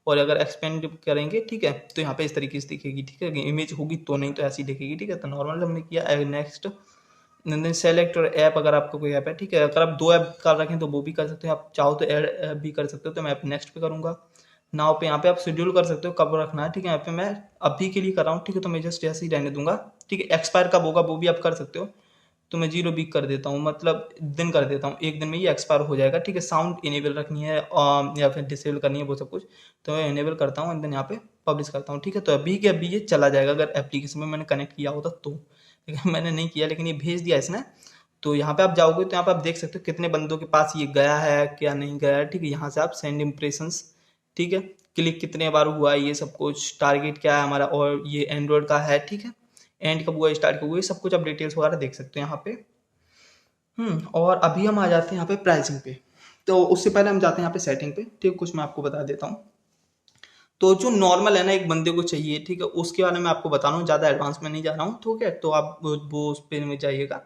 और अगर एक्सपेंड करेंगे, ठीक है, तो यहाँ पे इस तरीके से दिखेगी, ठीक है। इमेज होगी तो, नहीं तो ऐसी दिखेगी, ठीक है। तो नॉर्मल हमने किया, नेक्स्ट, सेलेक्ट और ऐप, अगर आपको कोई ऐप है, ठीक है। अगर आप 2 ऐप कर रखें तो वो भी कर सकते हो, आप चाहो तो ऐड ऐप भी कर सकते हो। तो मैं नेक्स्ट पे करूंगा। नाउ पे यहाँ पे आप शेड्यूल कर सकते हो कब रखना है, ठीक है। यहाँ पे मैं अभी के लिए कर रहा हूँ, ठीक है, तो मैं जस्ट ऐसे ही रहने दूंगा, ठीक है। एक्सपायर कब होगा वो भी आप कर सकते हो, तो मैं 0 वीक कर देता हूँ, मतलब दिन कर देता हूँ, 1 दिन में ये एक्सपायर हो जाएगा, ठीक है। साउंड इनेबल रखनी है या फिर डिसेबल करनी है वो सब कुछ, तो मैं इनेबल करता हूँ, एंड देन यहाँ पे पब्लिश करता हूँ, ठीक है। तो अभी के अभी ये चला जाएगा अगर एप्लीकेशन में मैंने कनेक्ट किया होता तो, लेकिन मैंने नहीं किया, लेकिन ये भेज दिया इसने। तो यहाँ पे आप जाओगे तो यहाँ पे आप देख सकते हो कितने बंदों के पास ये गया है क्या नहीं गया है, ठीक है। यहाँ से आप सेंड इम्प्रेशंस, ठीक है, क्लिक कितने बार हुआ है, ये सब कुछ, टारगेट क्या है हमारा, और ये एंड्रॉइड का है, ठीक है। एंड कब हुआ, स्टार्ट कब हुआ, ये सब कुछ आप डिटेल्स वगैरह देख सकते हो यहाँ पे। और अभी हम आ जाते हैं यहाँ पे प्राइसिंग पे। तो उससे पहले हम जाते हैं यहाँ पे सेटिंग पे, ठीक है। कुछ मैं आपको बता देता हूँ। तो जो नॉर्मल है ना एक बंदे को चाहिए, ठीक है, उसके बारे में आपको बता रहा हूँ, ज़्यादा एडवांस में नहीं जा रहा हूँ, ठीक है। तो आप वो उस पे में जाइएगा।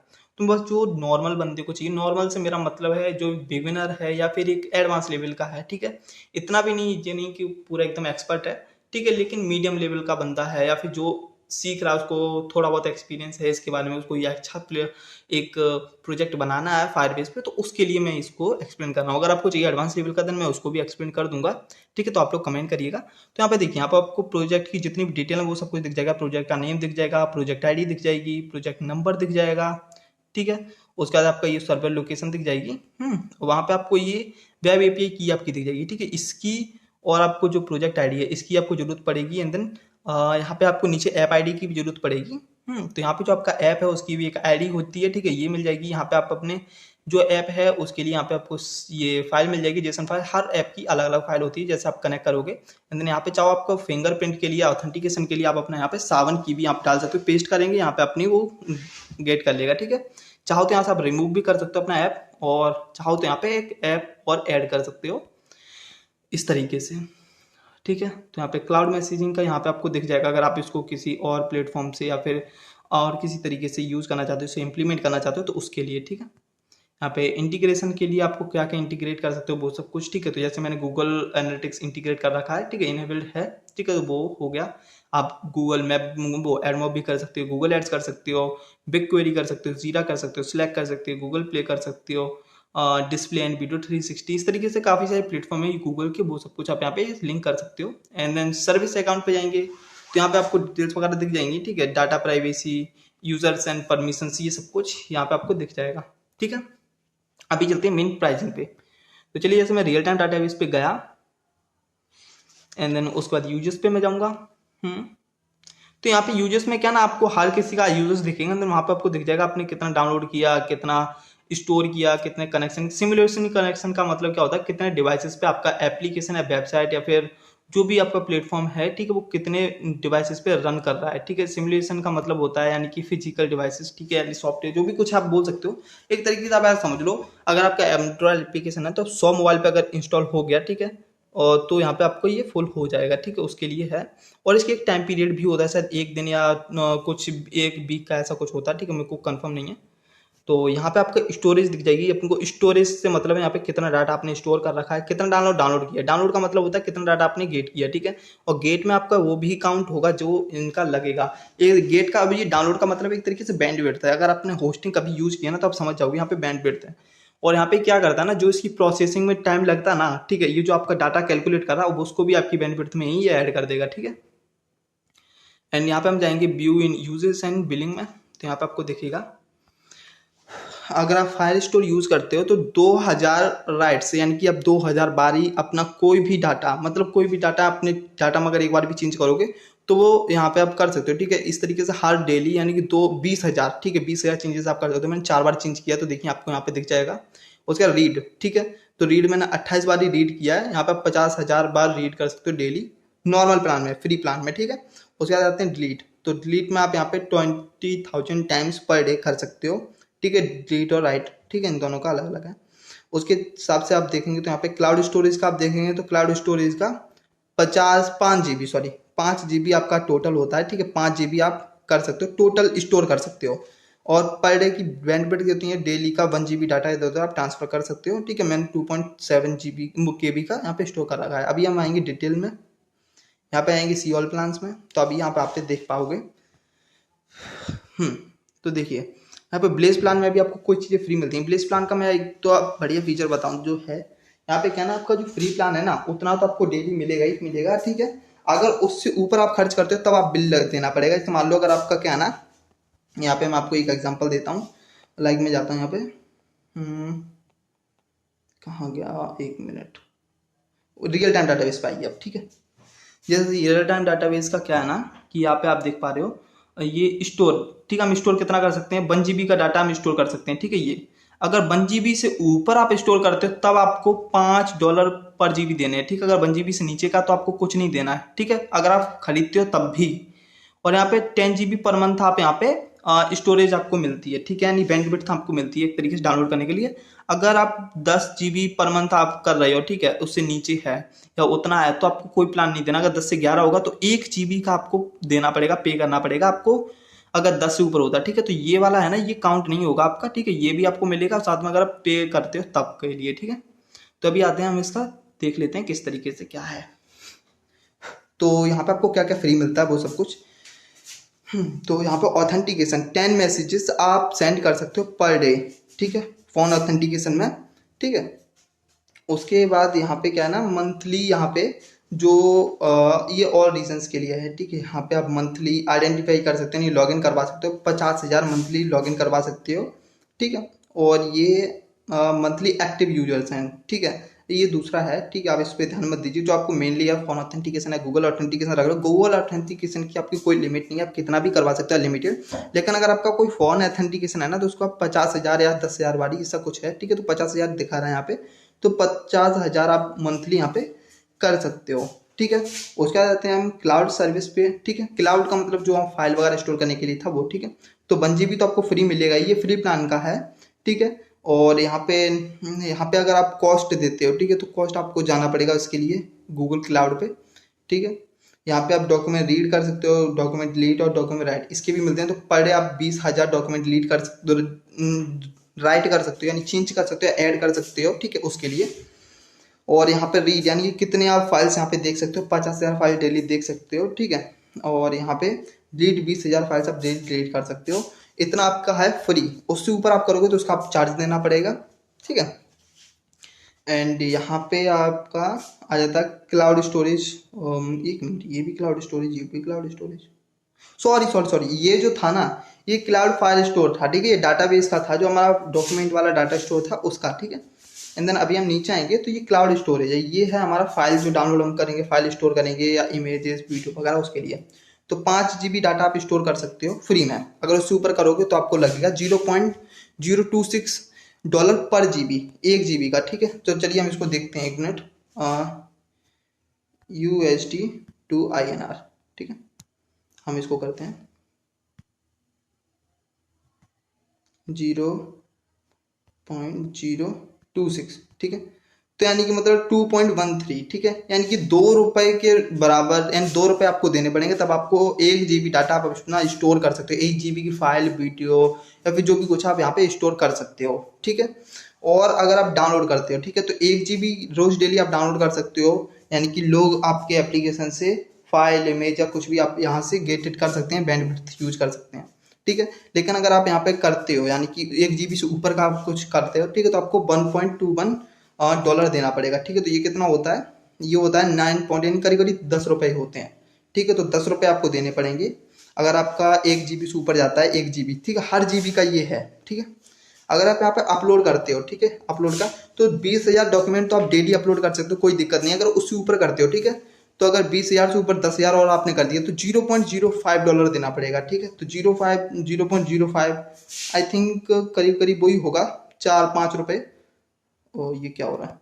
तो बस जो नॉर्मल बंदे को चाहिए, नॉर्मल से मेरा मतलब है जो बिगिनर है या फिर एक एडवांस लेवल का है, ठीक है। इतना भी नहीं, ये नहीं कि पूरा एकदम एक्सपर्ट है, ठीक है, लेकिन मीडियम लेवल का बंदा है, या फिर जो सीख रहा है, उसको थोड़ा बहुत एक्सपीरियंस है इसके बारे में, उसको ये अच्छा प्लेयर एक प्रोजेक्ट बनाना है फायरबेस पे, तो उसके लिए मैं इसको एक्सप्लेन कर रहा हूँ। अगर आपको चाहिए एडवांस लेवल का, देन मैं उसको भी एक्सप्लेन कर दूंगा, ठीक है। तो आप लोग कमेंट करिएगा। तो यहाँ पे देखिए, यहाँ पे आपको प्रोजेक्ट की जितनी भी डिटेल है वो सब कुछ दिख जाएगा, प्रोजेक्ट का नेम दिख जाएगा, प्रोजेक्ट आईडी दिख जाएगी, प्रोजेक्ट नंबर दिख जाएगा, ठीक है। उसके बाद आपका ये सर्वर लोकेशन दिख जाएगी, वहाँ पे आपको ये वेब एपीआई की आपकी दिख जाएगी, ठीक है, इसकी। और आपको जो प्रोजेक्ट आईडी है इसकी आपको जरूरत पड़ेगी, एंड देन यहाँ पे आपको नीचे ऐप आईडी की भी जरूरत पड़ेगी। तो यहाँ पे जो आपका ऐप है उसकी भी एक आईडी होती है, ठीक है, ये मिल जाएगी। यहाँ पे आप अपने जो ऐप है उसके लिए यहाँ पे आपको ये फाइल मिल जाएगी, जेसन फाइल। हर ऐप की अलग अलग फाइल होती है, जैसे आप कनेक्ट करोगे। एंड देन यहाँ पे चाहो आपको फिंगरप्रिंट के लिए, ऑथेंटिकेशन के लिए आप अपना यहाँ पे 7 की भी आप डाल सकते हो, पेस्ट करेंगे यहाँ पे अपनी वो गेट कर लेगा, ठीक है। चाहो तो यहाँ से आप रिमूव भी कर सकते हो अपना ऐप, और चाहो तो यहाँ पे एक ऐप और ऐड कर सकते हो इस तरीके से, ठीक है। तो यहाँ पे क्लाउड मैसेजिंग का यहाँ पे आपको दिख जाएगा, अगर आप इसको किसी और प्लेटफॉर्म से या फिर और किसी तरीके से यूज़ करना चाहते हो, इसे इंप्लीमेंट करना चाहते हो, तो उसके लिए, ठीक है। यहाँ पे इंटीग्रेशन के लिए आपको क्या क्या इंटीग्रेट कर सकते हो वो सब कुछ, ठीक है। तो जैसे मैंने गूगल एनालिटिक्स इंटीग्रेट कर रखा है, ठीक है, इनेबल्ड है, ठीक है, तो वो हो गया। आप गूगल मैप वो एडमॉब भी कर सकते हो, गूगल एड्स कर सकते हो, बिग क्वेरी कर सकते हो, जीरा कर सकते हो, स्लैक कर सकते हो, गूगल प्ले कर सकते हो, डिस्प्ले एंड वीडियो 360, इस तरीके से काफ़ी सारे प्लेटफॉर्म है गूगल के, वो सब कुछ आप यहाँ पे लिंक कर सकते हो। एंड देन सर्विस अकाउंट पे जाएंगे तो यहाँ पे आपको डिटेल्स वगैरह दिख जाएंगी, ठीक है। Data privacy, users and permission, ये सब कुछ यहाँ पे आपको दिख जाएगा, ठीक है। अभी चलते हैं मेन प्राइसिंग पे। तो चलिए, जैसे मैं रियल टाइम डाटाबेस पे गया एंड देन उसके बाद यूजर्स पे मैं जाऊँगा। तो यहाँ पे यूजर्स में क्या ना, आपको हर किसी का यूजर्स दिखेंगे, तो वहाँ पे आपको दिख जाएगा आपने कितना डाउनलोड किया, कितना स्टोर किया, कितने कनेक्शन। सिमुलेशन कनेक्शन का मतलब क्या होता है, कितने डिवाइसेस पे आपका एप्लीकेशन या वेबसाइट या फिर जो भी आपका प्लेटफॉर्म है, ठीक है, वो कितने डिवाइसेस पे रन कर रहा है, ठीक है। सिमुलेशन का मतलब होता है यानी कि फिजिकल डिवाइसेस, ठीक है, यानी सॉफ्टवेयर, जो भी कुछ आप बोल सकते हो। एक तरीके से आप ऐसा समझ लो, अगर आपका एंड्रॉइड एप्लीकेशन है तो 100 मोबाइल पे अगर इंस्टॉल हो गया, ठीक है, और तो यहाँ पे आपको ये फुल हो जाएगा, ठीक है, उसके लिए है। और इसके एक टाइम पीरियड भी होता है, शायद 1 दिन या कुछ 1 वीक का ऐसा कुछ होता है, ठीक है, मेरे को कंफर्म नहीं है। तो यहाँ पे आपको स्टोरेज दिख जाएगी। अपन को स्टोरेज से मतलब है यहाँ पे कितना डाटा आपने स्टोर कर रखा है, कितना डाउनलोड किया। डाउनलोड का मतलब होता है कितना डाटा आपने गेट किया, ठीक है। और गेट में आपका वो भी काउंट होगा जो इनका लगेगा। ये गेट का, अभी ये डाउनलोड का मतलब एक तरीके से बैंडविड्थ है। अगर आपने होस्टिंग कभी यूज किया ना तो आप समझ जाओगे, यहाँ पे बैंडविड्थ है। और यहाँ पे क्या करता है ना, जो इसकी प्रोसेसिंग में टाइम लगता है ना, ठीक है, ये जो आपका डाटा कैलकुलेट कर रहा है उसको भी आपकी बैंडविड्थ में ही ऐड कर देगा, ठीक है। एंड यहाँ पे हम जाएंगे view in uses and billing में। तो यहाँ पे आपको दिखेगा, अगर आप फाइल स्टोर यूज करते हो तो 2000 राइट्स, यानी कि आप 2000 बारी अपना कोई भी डाटा, मतलब कोई भी डाटा अपने डाटा में अगर एक बार भी चेंज करोगे तो वो यहाँ पे आप कर सकते हो, ठीक है। इस तरीके से हर डेली यानी कि 20,000, ठीक है, 20,000 चेंजेस आप कर सकते हो। मैंने 4 बार चेंज किया तो देखिए आपको यहाँ पे दिख जाएगा। उसके बाद रीड, ठीक है, तो रीड मैंने 28 बार ही रीड किया है। यहाँ पे आप 50,000 बार रीड कर सकते हो डेली, नॉर्मल प्लान में, फ्री प्लान में, ठीक है। उसके बाद आते हैं डिलीट। तो डिलीट में आप यहाँ पे 20,000 टाइम्स पर डे कर सकते हो, ठीक है, डिलीट और राइट, ठीक है, इन दोनों का अलग अलग है। उसके हिसाब से आप देखेंगे तो यहाँ पे क्लाउड स्टोरेज का आप देखेंगे तो क्लाउड स्टोरेज का 5 GB आपका टोटल होता है, ठीक है। 5 GB आप कर सकते हो, टोटल स्टोर कर सकते हो। और पर डे की बैंडविड्थ कितनी है, डेली का 1 GB डाटा इधर उधर आप ट्रांसफर कर सकते हो, ठीक है। मैंने 2.7 KB का यहाँ पे स्टोर कर रखा है। अभी हम आएंगे डिटेल में, यहाँ पे आएंगे सी ऑल प्लान्स में। तो अभी यहाँ पे आप देख पाओगे, तो देखिए यहाँ पे ब्लेज प्लान में भी आपको कुछ चीज़ें फ्री मिलती हैं। ब्लेज प्लान का मैं एक तो आप बढ़िया फीचर बताऊँ जो है यहाँ पे, क्या ना, आपका जो फ्री प्लान है ना उतना तो आपको डेली मिलेगा ही मिलेगा, ठीक है। अगर उससे ऊपर आप खर्च करते हो तब आप बिल देना पड़ेगा। जैसे मान लो अगर आपका क्या ना, यहाँ पे मैं आपको एक एग्जांपल देता हूँ। लाइक मैं जाता हूँ यहाँ पे, कहाँ गया, 1 मिनट, रियल टाइम डाटाबेस पे आइए अब, ठीक है। जैसे रियल टाइम डाटाबेस का क्या है ना कि यहाँ पे आप देख पा रहे हो ये स्टोर, ठीक है, हम स्टोर कितना कर सकते हैं, 1 GB का डाटा हम स्टोर कर सकते हैं, ठीक है। ये अगर 1 GB से ऊपर आप स्टोर करते हो तब आपको $5 पर GB देने हैं, ठीक है। अगर 1 GB से नीचे का तो आपको कुछ नहीं देना है, ठीक है, अगर आप खरीदते हो तब भी। और यहाँ पे 10 GB पर मंथ आप यहाँ पे स्टोरेज आपको मिलती है, ठीक है, यानी बैंडविड्थ आपको मिलती है एक तरीके से डाउनलोड करने के लिए। अगर आप 10 GB पर मंथ आप कर रहे हो, ठीक है, उससे नीचे है या उतना है तो आपको कोई प्लान नहीं देना। अगर 10 से 11 होगा तो 1 GB का आपको देना पड़ेगा, पे करना पड़ेगा आपको, अगर 10 से ऊपर होता है, ठीक है। तो ये वाला है ना, ये काउंट नहीं होगा आपका, ठीक है, ये भी आपको मिलेगा साथ में अगर आप पे करते हो तब के लिए, ठीक है। तो अभी आते हैं हम इसका देख लेते हैं किस तरीके से क्या है। तो यहाँ पे आपको क्या क्या फ्री मिलता है वो सब कुछ। तो यहाँ पे ऑथेंटिकेशन 10 मैसेजेस आप सेंड कर सकते हो पर डे, ठीक है, फोन ऑथेंटिकेशन में, ठीक है। उसके बाद यहाँ पे क्या है ना, मंथली यहाँ पे जो ये और रीजंस के लिए है, ठीक है। यहाँ पे आप मंथली आइडेंटिफाई कर सकते हो, लॉगिन करवा सकते हो, 50,000 मंथली लॉगिन करवा सकते हो, ठीक है। और ये मंथली एक्टिव यूजर्स हैं, ठीक है। ये दूसरा है, ठीक है, आप इस पर ध्यान मत दीजिए। जो आपको मेनली है फोन ऑथेंटिकेशन है, गूगल ऑथेंटिकेशन रख लो। गूगल ऑथेंटिकेशन की आपकी कोई लिमिट नहीं है, आप कितना भी करवा सकते हो लिमिटेड। लेकिन अगर आपका कोई फोन ऑथेंटिकेशन है ना, तो उसको आप 50,000 या 10,000 वाली ऐसा कुछ है, ठीक है। तो 50,000 दिखा रहा है यहाँ पे, तो 50,000 आप मंथली यहाँ पे कर सकते हो, ठीक है। उसके बाद आते हैं हम क्लाउड सर्विस पे, ठीक है। क्लाउड का मतलब जो हम फाइल वगैरह स्टोर करने के लिए था वो, ठीक है। तो 1 GB तो आपको फ्री मिलेगा, ये फ्री प्लान का है, ठीक है। और यहाँ पे अगर आप कॉस्ट देते हो, ठीक है, तो कॉस्ट आपको जाना पड़ेगा इसके लिए गूगल क्लाउड पे, ठीक है। यहाँ पे आप डॉक्यूमेंट रीड कर सकते हो, डॉक्यूमेंट डिलीट और डॉक्यूमेंट राइट, इसके भी मिलते हैं। तो पर डे आप 20,000 डॉक्यूमेंट डिलीट कर सकते हो, राइट कर सकते हो, यानी चेंज कर सकते हो, ऐड कर सकते हो, ठीक है, उसके लिए। और यहाँ पे रीड यानी कि कितने आप फाइल्स यहाँ पे देख सकते हो, 50,000 फाइल डेली देख सकते हो, ठीक है। और यहाँ पे डिलीट 20,000 फाइल्स आप डेली डिलीट कर सकते हो। इतना आपका है फ्री। उससे ऊपर आप करोगे तो उसका आप चार्ज देना पड़ेगा, ठीक है। एंड यहाँ पे आपका आ जाता है क्लाउड स्टोरेज। एक मिनट, ये भी क्लाउड स्टोरेज, ये भी cloud storage, sorry sorry sorry, ये जो था ना, ये क्लाउड फाइल स्टोर था, ठीक है। ये डाटाबेस का था, जो हमारा डॉक्यूमेंट वाला डाटा स्टोर था उसका, ठीक है। एंड देन अभी हम नीचे आएंगे तो ये क्लाउड स्टोरेज है, ये है हमारा फाइल जो डाउनलोड हम करेंगे, फाइल स्टोर करेंगे या इमेजेस वीडियो वगैरह उसके लिए। तो 5 GB डाटा आप स्टोर कर सकते हो फ्री में। अगर उससे ऊपर करोगे तो आपको लगेगा $0.026 पर GB, 1 GB का, ठीक है। तो चलिए हम इसको देखते हैं, एक मिनट। USD to INR, ठीक है, हम इसको करते हैं 0.026, ठीक है। तो यानी कि मतलब 2.13, ठीक है, यानी कि ₹2 के बराबर, यानी ₹2 आपको देने पड़ेंगे, तब आपको 1 GB डाटा आप अपना स्टोर कर सकते हो। 1 GB की फाइल, वीडियो या फिर जो भी कुछ आप यहाँ पे स्टोर कर सकते हो, ठीक है। और अगर आप डाउनलोड करते हो, ठीक है, तो 1 GB रोज डेली आप डाउनलोड कर सकते हो, यानी कि लोग आपके एप्लीकेशन से फाइल, इमेज या कुछ भी आप यहाँ से गेट इट कर सकते हैं, बैंडविड्थ यूज कर सकते हैं, ठीक है। लेकिन अगर आप यहाँ पे करते हो, यानी कि 1 GB से ऊपर का आप कुछ करते हो, ठीक है, तो आपको $1.21 देना पड़ेगा, ठीक है। तो ये कितना होता है, ये होता है 9 यानी करीब करीब ₹10 होते हैं, ठीक है। तो ₹10 आपको देने पड़ेंगे अगर आपका 1 GB से ऊपर जाता है, 1 GB, ठीक है, हर GB का ये है, ठीक है। अगर आप यहाँ पे अपलोड करते हो, ठीक है, अपलोड का, तो 20,000 डॉक्यूमेंट तो आप डेली अपलोड कर सकते हो, कोई दिक्कत नहीं है। अगर उससे ऊपर करते हो, ठीक है, तो अगर 20,000 से ऊपर 10,000 और आपने कर दिया तो $0.05 देना पड़ेगा, ठीक है। तो 0.05 आई थिंक करीब करीब वही होगा, 4-5 रुपए। ओ ये क्या हो रहा है,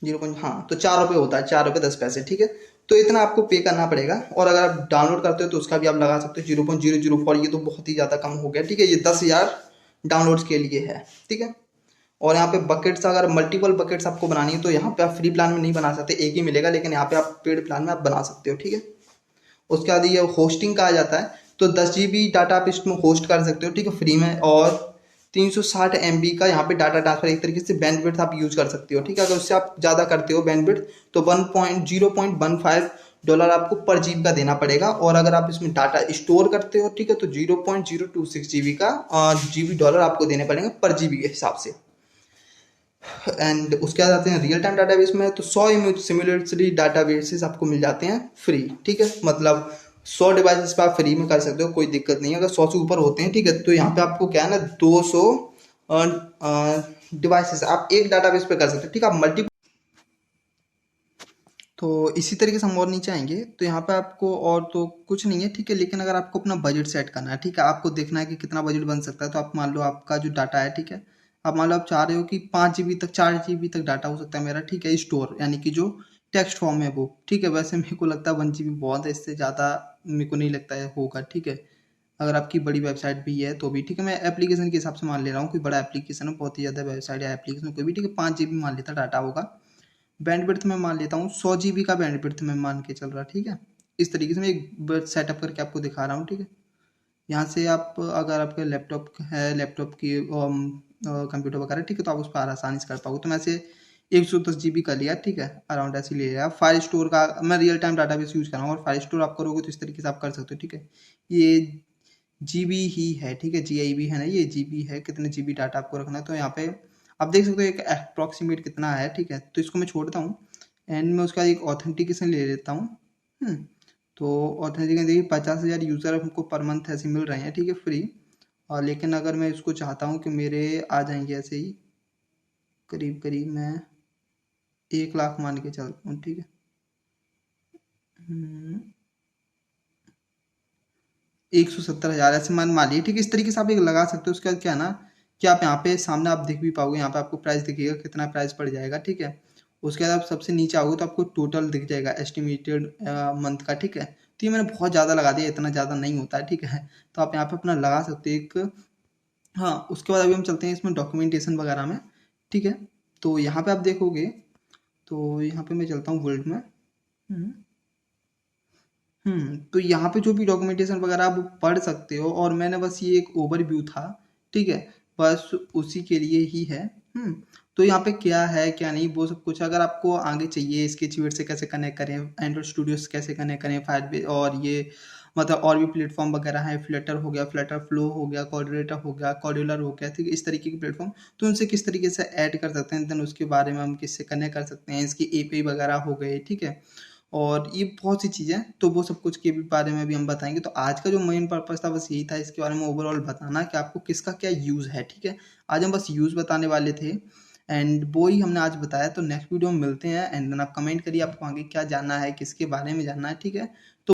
0. हाँ, तो ₹4 होता है, ₹4.10, ठीक है। तो इतना आपको पे करना पड़ेगा। और अगर आप डाउनलोड करते हो तो उसका भी आप लगा सकते हो 0.004, ये तो बहुत ही ज़्यादा कम हो गया, ठीक है। ये 10,000 डाउनलोड्स के लिए है, ठीक है। और यहाँ पे बकेट्स, अगर मल्टीपल बकेट्स आपको बनानी है तो यहाँ पे आप फ्री प्लान में नहीं बना सकते, एक ही मिलेगा, लेकिन यहाँ पे आप पेड प्लान में आप बना सकते हो, ठीक है। उसके बाद ये होस्टिंग का आ जाता है, तो 10 GB डाटा आप इसमें होस्ट कर सकते हो, ठीक है, फ्री में। और 360 MB का यहाँ पे डाटा ट्रांसफर, एक तरीके से बैंडविड्थ आप यूज कर सकते हो, ठीक है। अगर उससे आप ज़्यादा करते हो बैंडविड्थ, तो 0.15 आपको पर GB का देना पड़ेगा। और अगर आप इसमें डाटा स्टोर करते हो, ठीक है, तो 0.026 GB का $GB आपको देने पड़ेंगे पर GB के हिसाब से। एंड उसके बाद आते हैं रियल टाइम डाटाबेस में, तो 100 सिमुलेटरी डाटाबेसेस आपको मिल जाते हैं फ्री, ठीक है। मतलब 100 डिवाइसेस पे आप फ्री में कर सकते हो, कोई दिक्कत नहीं है। अगर 100 से ऊपर होते हैं, ठीक है, तो यहाँ पे आपको क्या है ना, 200 डिवाइसेस आप एक डाटाबेस पे कर सकते हो, ठीक है। आप मल्टी, तो इसी तरीके से हम और नीचे आएंगे तो यहाँ पे आपको और तो कुछ नहीं है, ठीक है। लेकिन अगर आपको अपना बजट सेट करना है, ठीक है, आपको देखना है कि कितना बजट बन सकता है। तो आप मान लो आपका जो डाटा है, ठीक है, आप मान लो आप चाह रहे हो कि 5 GB तक, 4 GB तक डाटा हो सकता है मेरा, ठीक है, स्टोर, यानी कि जो टेक्स्ट फॉर्म है वो, ठीक है। वैसे मेरे को लगता है 1 GB बहुत है, इससे ज़्यादा मेरे को नहीं लगता है होगा, ठीक है। अगर आपकी बड़ी वेबसाइट भी है तो भी, ठीक है, मैं एप्लीकेशन के हिसाब से मान ले रहा हूँ, कोई बड़ा एप्लीकेशन है, बहुत ही ज़्यादा वेबसाइट या एप्लीकेशन कोई भी, ठीक है, 5 GB मान लेता डाटा होगा। बैंडविड्थ में मान लेता हूँ 100 GB का बैंडविड्थ में मान के चल रहा, ठीक है। इस तरीके से मैं एक सेटअप करके आपको दिखा रहा हूँ, ठीक है। यहाँ से आप, अगर आपके लैपटॉप है, लैपटॉप की कंप्यूटर वगैरह, ठीक है, तो आप उस पर आसानी से कर पाओगे। तो मैं से 110 GB का लिया, ठीक है, अराउंड ऐसे ले लिया। फाइल स्टोर का मैं रियल टाइम डाटाबेस यूज कर रहा हूँ, और फाइल स्टोर आप करोगे तो इस तरीके से आप कर सकते हो, ठीक है। ये GB ही है, ठीक है, GIB है ना, ये GB है। कितने GB डाटा आपको रखना है, तो यहाँ पे आप देख सकते हो एक अप्रॉक्सीमेट कितना है, ठीक है। तो इसको मैं छोड़ता हूँ, एंड में उसका एक ऑथेंटिकेशन ले लेता हूँ। तो ऑथेंटिकेशन देखिए 50,000 यूज़र हमको पर मंथ ऐसे मिल रहे हैं, ठीक है, फ्री। और लेकिन अगर मैं इसको चाहता हूँ कि मेरे आ जाएंगे ऐसे ही करीब करीब, मैं 1 लाख मान के चलता हूँ, ठीक है। 170,000 ऐसे मान लिया, ठीक है। इस तरीके से आप एक लगा सकते हो। उसके बाद क्या है ना कि आप यहाँ पे सामने आप देख भी पाओगे, यहाँ पे आपको प्राइस दिखेगा कितना प्राइस पड़ जाएगा, ठीक है। उसके बाद आप सबसे नीचे आओगे तो आपको टोटल दिख जाएगा एस्टिमेटेड मंथ का, ठीक है। तो ये मैंने बहुत ज़्यादा लगा दिया, इतना ज़्यादा नहीं होता है, ठीक है। तो आप यहाँ पे अपना लगा सकते हो एक। हाँ, उसके बाद अभी हम चलते हैं इसमें डॉक्यूमेंटेशन वगैरह में, ठीक है। तो यहाँ पे आप देखोगे तो यहाँ पे मैं चलता हूँ वर्ल्ड में। हम्म तो यहाँ पे जो भी डॉक्यूमेंटेशन वगैरह आप पढ़ सकते हो, और मैंने बस ये एक ओवरव्यू था, ठीक है, बस उसी के लिए ही है। तो यहाँ पे क्या है क्या नहीं वो सब कुछ अगर आपको आगे चाहिए, स्केचवेट से कैसे कनेक्ट करें, एंड्रॉइड स्टूडियो से कैसे कनेक्ट करें, फायर और ये मतलब और भी प्लेटफॉर्म वगैरह है, फ्लटर हो गया, फ्लटर फ्लो हो गया, कोऑर्डिनेटर हो गया, कॉड्यूलर हो गया, ठीक है, इस तरीके के प्लेटफॉर्म। तो उनसे किस तरीके से ऐड कर सकते हैं, देन उसके बारे में हम किससे कनेक्ट कर सकते हैं, इसकी एपीआई वगैरह हो गए, ठीक है। और ये बहुत सी चीज़ें, तो वो सब कुछ के भी बारे में भी हम बताएंगे। तो आज का जो मेन पर्पस था बस यही था, इसके बारे में ओवरऑल बताना कि आपको किसका क्या यूज़ है, ठीक है। आज हम बस यूज़ बताने वाले थे, एंड वो ही हमने आज बताया। तो नेक्स्ट वीडियो में मिलते हैं, एंड देन आप कमेंट करिए आपको आगे क्या जानना है, किसके बारे में जानना है, ठीक है। तो